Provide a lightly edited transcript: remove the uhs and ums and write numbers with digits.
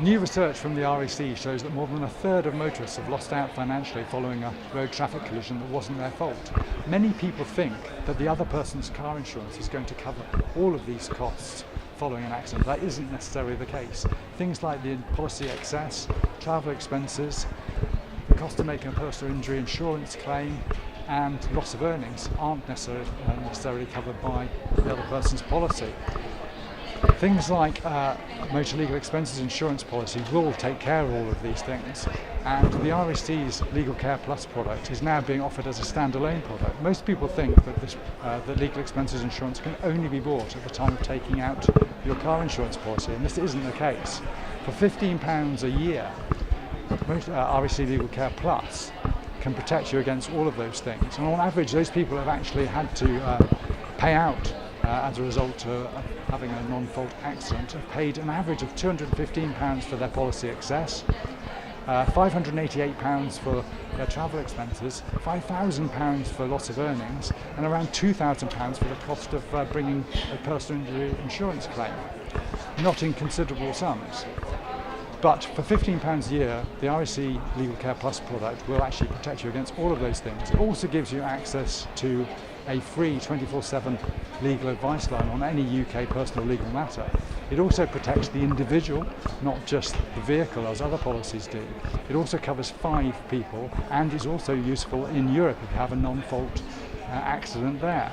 New research from the RAC shows that more than a third of motorists have lost out financially following a road traffic collision that wasn't their fault. Many people think that the other person's car insurance is going to cover all of these costs following an accident. That isn't necessarily the case. Things like the policy excess, travel expenses, the cost of making a personal injury insurance claim, and loss of earnings aren't necessarily covered by the other person's policy. Things like motor legal expenses insurance policy will take care of all of these things, and the RAC's Legal Care Plus product is now being offered as a standalone product. Most people think that that legal expenses insurance can only be bought at the time of taking out your car insurance policy, and this isn't the case. For £15 a year, RAC Legal Care Plus can protect you against all of those things, and on average those people have actually had to pay out as a result of having a non-fault accident, have paid an average of £215 for their policy excess, £588 for their travel expenses, £5,000 for loss of earnings, and around £2,000 for the cost of bringing a personal injury insurance claim. Not inconsiderable sums. But for £15 a year, the RAC Legal Care Plus product will actually protect you against all of those things. It also gives you access to a free 24/7 legal advice line on any UK personal legal matter. It also protects the individual, not just the vehicle as other policies do. It also covers 5 people and is also useful in Europe if you have a non-fault accident there.